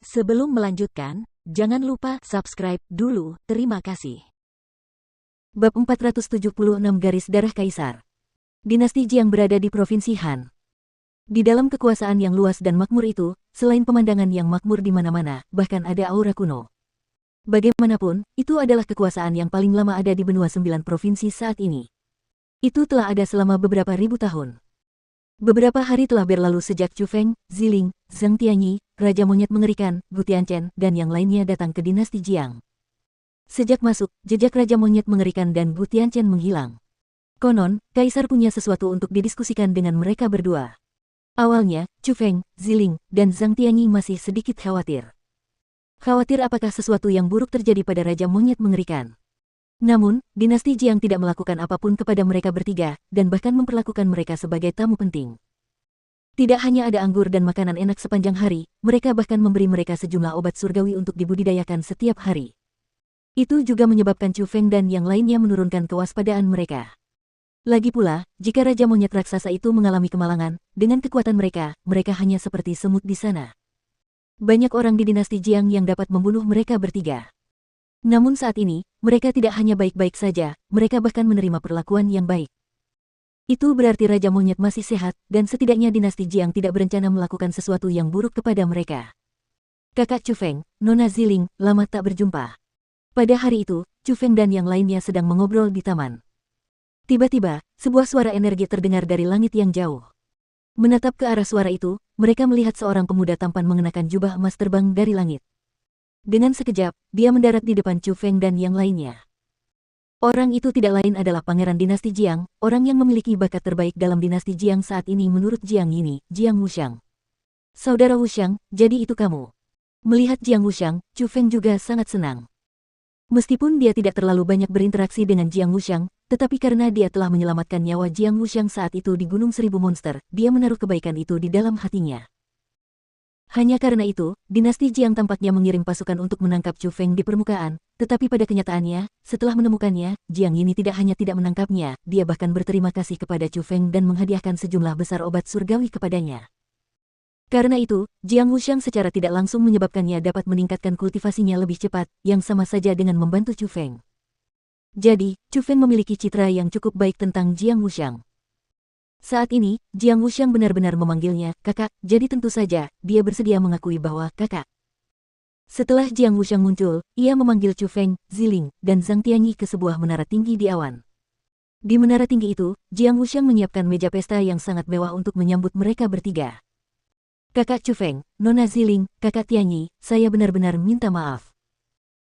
Sebelum melanjutkan, jangan lupa subscribe dulu, terima kasih. Bab 476 Garis Darah Kaisar. Dinasti Jiang berada di Provinsi Han. Di dalam kekuasaan yang luas dan makmur itu, selain pemandangan yang makmur di mana-mana, bahkan ada aura kuno. Bagaimanapun, itu adalah kekuasaan yang paling lama ada di benua 9 provinsi saat ini. Itu telah ada selama beberapa ribu tahun. Beberapa hari telah berlalu sejak Chu Feng, Ziling, Zhang Tianyi, Raja Monyet Mengerikan, Gu Tianchen, dan yang lainnya datang ke dinasti Jiang. Sejak masuk, jejak Raja Monyet Mengerikan dan Gu Tianchen menghilang. Konon, Kaisar punya sesuatu untuk didiskusikan dengan mereka berdua. Awalnya, Chu Feng, Ziling, dan Zhang Tianyi masih sedikit khawatir. Khawatir apakah sesuatu yang buruk terjadi pada Raja Monyet Mengerikan. Namun, dinasti Jiang tidak melakukan apapun kepada mereka bertiga, dan bahkan memperlakukan mereka sebagai tamu penting. Tidak hanya ada anggur dan makanan enak sepanjang hari, mereka bahkan memberi mereka sejumlah obat surgawi untuk dibudidayakan setiap hari. Itu juga menyebabkan Chu Feng dan yang lainnya menurunkan kewaspadaan mereka. Lagi pula, jika Raja Monyet Raksasa itu mengalami kemalangan, dengan kekuatan mereka, mereka hanya seperti semut di sana. Banyak orang di dinasti Jiang yang dapat membunuh mereka bertiga. Namun saat ini, mereka tidak hanya baik-baik saja, mereka bahkan menerima perlakuan yang baik. Itu berarti Raja Monyet masih sehat, dan setidaknya dinasti Jiang tidak berencana melakukan sesuatu yang buruk kepada mereka. Kakak Chu Feng, Nona Ziling, lama tak berjumpa. Pada hari itu, Chu Feng dan yang lainnya sedang mengobrol di taman. Tiba-tiba, sebuah suara energi terdengar dari langit yang jauh. Menatap ke arah suara itu, mereka melihat seorang pemuda tampan mengenakan jubah emas terbang dari langit. Dengan sekejap, dia mendarat di depan Chu Feng dan yang lainnya. Orang itu tidak lain adalah Pangeran Dinasti Jiang, orang yang memiliki bakat terbaik dalam dinasti Jiang saat ini menurut Jiang Yini, Jiang Wuxiang. Saudara Wuxiang, jadi itu kamu. Melihat Jiang Wuxiang, Chu Feng juga sangat senang. Meskipun dia tidak terlalu banyak berinteraksi dengan Jiang Wuxiang, tetapi karena dia telah menyelamatkan nyawa Jiang Wuxiang saat itu di Gunung Seribu Monster, dia menaruh kebaikan itu di dalam hatinya. Hanya karena itu, dinasti Jiang tampaknya mengirim pasukan untuk menangkap Chu Feng di permukaan, tetapi pada kenyataannya, setelah menemukannya, Jiang Yini tidak hanya tidak menangkapnya, dia bahkan berterima kasih kepada Chu Feng dan menghadiahkan sejumlah besar obat surgawi kepadanya. Karena itu, Jiang Wuxiang secara tidak langsung menyebabkannya dapat meningkatkan kultivasinya lebih cepat, yang sama saja dengan membantu Chu Feng. Jadi, Chu Feng memiliki citra yang cukup baik tentang Jiang Wuxiang. Saat ini, Jiang Wuxiang benar-benar memanggilnya kakak, jadi tentu saja, dia bersedia mengakui bahwa kakak. Setelah Jiang Wuxiang muncul, ia memanggil Chu Feng, Ziling, dan Zhang Tianyi ke sebuah menara tinggi di awan. Di menara tinggi itu, Jiang Wuxiang menyiapkan meja pesta yang sangat mewah untuk menyambut mereka bertiga. Kakak Chu Feng, Nona Ziling, kakak Tianyi, saya benar-benar minta maaf.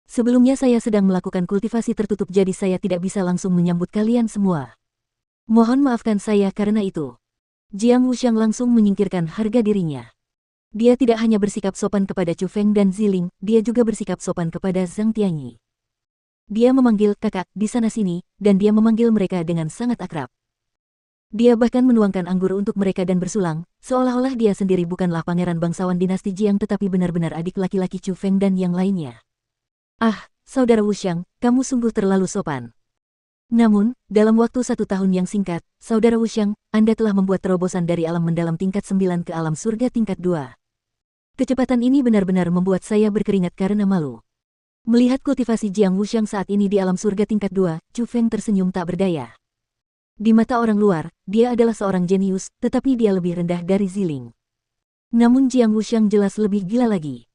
Sebelumnya saya sedang melakukan kultivasi tertutup jadi saya tidak bisa langsung menyambut kalian semua. Mohon maafkan saya karena itu. Jiang Wuxiang langsung menyingkirkan harga dirinya. Dia tidak hanya bersikap sopan kepada Chu Feng dan Ziling, dia juga bersikap sopan kepada Zhang Tianyi. Dia memanggil kakak di sana-sini, dan dia memanggil mereka dengan sangat akrab. Dia bahkan menuangkan anggur untuk mereka dan bersulang, seolah-olah dia sendiri bukanlah pangeran bangsawan dinasti Jiang tetapi benar-benar adik laki-laki Chu Feng dan yang lainnya. Ah, saudara Wuxiang, kamu sungguh terlalu sopan. Namun, dalam waktu 1 tahun yang singkat, saudara Wuxiang, Anda telah membuat terobosan dari alam mendalam tingkat 9 ke alam surga tingkat 2. Kecepatan ini benar-benar membuat saya berkeringat karena malu. Melihat kultivasi Jiang Wuxiang saat ini di alam surga tingkat 2, Chu Feng tersenyum tak berdaya. Di mata orang luar, dia adalah seorang jenius, tetapi dia lebih rendah dari Ziling. Namun Jiang Wuxiang jelas lebih gila lagi.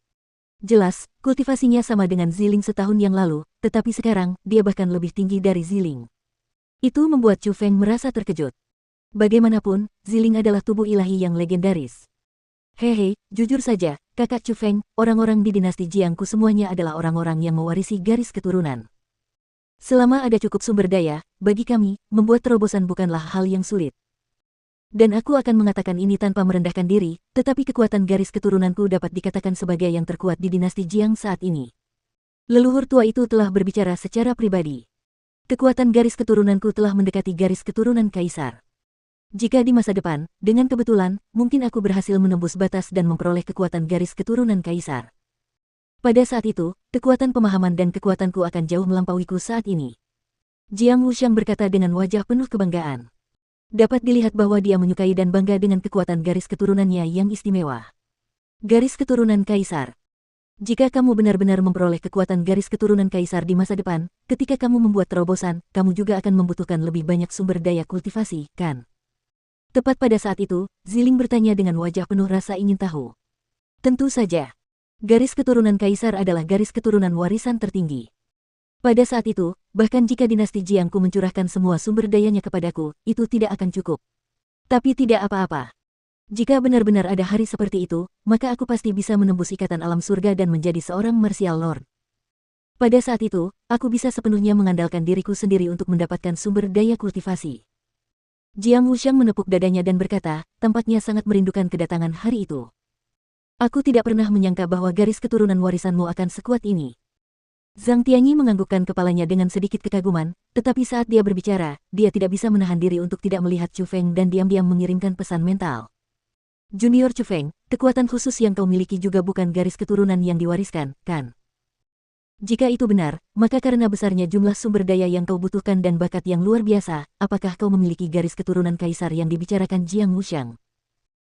Jelas, kultivasinya sama dengan Ziling setahun yang lalu, tetapi sekarang, dia bahkan lebih tinggi dari Ziling. Itu membuat Chu Feng merasa terkejut. Bagaimanapun, Ziling adalah tubuh ilahi yang legendaris. Hehe, jujur saja, kakak Chu Feng, orang-orang di dinasti Jiangku semuanya adalah orang-orang yang mewarisi garis keturunan. Selama ada cukup sumber daya, bagi kami, membuat terobosan bukanlah hal yang sulit. Dan aku akan mengatakan ini tanpa merendahkan diri, tetapi kekuatan garis keturunanku dapat dikatakan sebagai yang terkuat di dinasti Jiang saat ini. Leluhur tua itu telah berbicara secara pribadi. Kekuatan garis keturunanku telah mendekati garis keturunan kaisar. Jika di masa depan, dengan kebetulan, mungkin aku berhasil menembus batas dan memperoleh kekuatan garis keturunan kaisar. Pada saat itu, kekuatan pemahaman dan kekuatanku akan jauh melampauiku saat ini. Jiang Wuxiang berkata dengan wajah penuh kebanggaan. Dapat dilihat bahwa dia menyukai dan bangga dengan kekuatan garis keturunannya yang istimewa. Garis keturunan kaisar. Jika kamu benar-benar memperoleh kekuatan garis keturunan kaisar di masa depan, ketika kamu membuat terobosan, kamu juga akan membutuhkan lebih banyak sumber daya kultivasi, kan? Tepat pada saat itu, Ziling bertanya dengan wajah penuh rasa ingin tahu. Tentu saja. Garis keturunan kaisar adalah garis keturunan warisan tertinggi. Pada saat itu, bahkan jika dinasti Jiangku mencurahkan semua sumber dayanya kepadaku, itu tidak akan cukup. Tapi tidak apa-apa. Jika benar-benar ada hari seperti itu, maka aku pasti bisa menembus ikatan alam surga dan menjadi seorang martial lord. Pada saat itu, aku bisa sepenuhnya mengandalkan diriku sendiri untuk mendapatkan sumber daya kultivasi. Jiang Wuxiang menepuk dadanya dan berkata, tampaknya sangat merindukan kedatangan hari itu. Aku tidak pernah menyangka bahwa garis keturunan warisanmu akan sekuat ini. Zhang Tianyi menganggukkan kepalanya dengan sedikit kekaguman, tetapi saat dia berbicara, dia tidak bisa menahan diri untuk tidak melihat Chu Feng dan diam-diam mengirimkan pesan mental. Junior Chu Feng, kekuatan khusus yang kau miliki juga bukan garis keturunan yang diwariskan, kan? Jika itu benar, maka karena besarnya jumlah sumber daya yang kau butuhkan dan bakat yang luar biasa, apakah kau memiliki garis keturunan kaisar yang dibicarakan Jiang Wuxiang?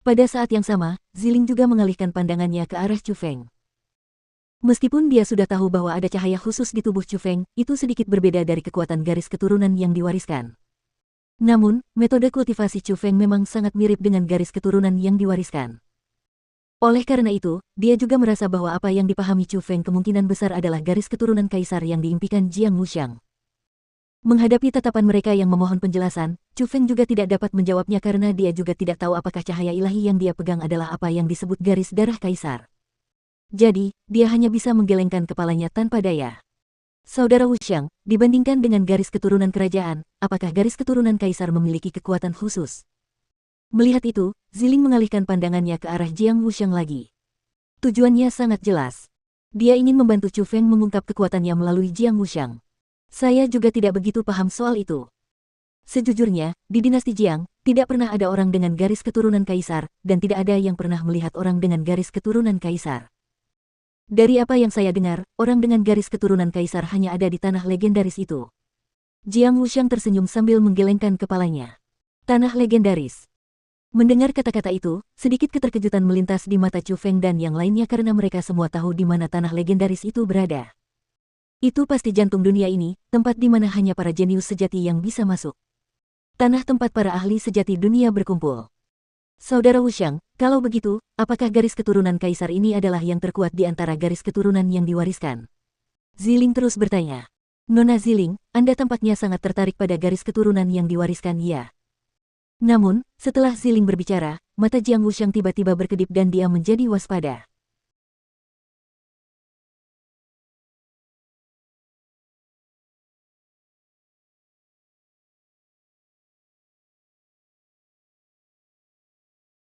Pada saat yang sama, Ziling juga mengalihkan pandangannya ke arah Chu Feng. Meskipun dia sudah tahu bahwa ada cahaya khusus di tubuh Chu Feng, itu sedikit berbeda dari kekuatan garis keturunan yang diwariskan. Namun, metode kultivasi Chu Feng memang sangat mirip dengan garis keturunan yang diwariskan. Oleh karena itu, dia juga merasa bahwa apa yang dipahami Chu Feng kemungkinan besar adalah garis keturunan kaisar yang diimpikan Jiang Wuxiang. Menghadapi tatapan mereka yang memohon penjelasan, Chu Feng juga tidak dapat menjawabnya karena dia juga tidak tahu apakah cahaya ilahi yang dia pegang adalah apa yang disebut garis darah kaisar. Jadi, dia hanya bisa menggelengkan kepalanya tanpa daya. Saudara Wuxiang, dibandingkan dengan garis keturunan kerajaan, apakah garis keturunan kaisar memiliki kekuatan khusus? Melihat itu, Ziling mengalihkan pandangannya ke arah Jiang Wuxiang lagi. Tujuannya sangat jelas. Dia ingin membantu Chu Feng mengungkap kekuatannya melalui Jiang Wuxiang. Saya juga tidak begitu paham soal itu. Sejujurnya, di dinasti Jiang, tidak pernah ada orang dengan garis keturunan kaisar, dan tidak ada yang pernah melihat orang dengan garis keturunan kaisar. Dari apa yang saya dengar, orang dengan garis keturunan kaisar hanya ada di tanah legendaris itu. Jiang Wuxiang tersenyum sambil menggelengkan kepalanya. Tanah legendaris. Mendengar kata-kata itu, sedikit keterkejutan melintas di mata Chu Feng dan yang lainnya karena mereka semua tahu di mana tanah legendaris itu berada. Itu pasti jantung dunia ini, tempat di mana hanya para jenius sejati yang bisa masuk. Tanah tempat para ahli sejati dunia berkumpul. Saudara Wuxiang, kalau begitu, apakah garis keturunan kaisar ini adalah yang terkuat di antara garis keturunan yang diwariskan? Ziling terus bertanya. Nona Ziling, Anda tampaknya sangat tertarik pada garis keturunan yang diwariskan, ya. Namun, setelah Ziling berbicara, mata Jiang Wuxiang tiba-tiba berkedip dan dia menjadi waspada.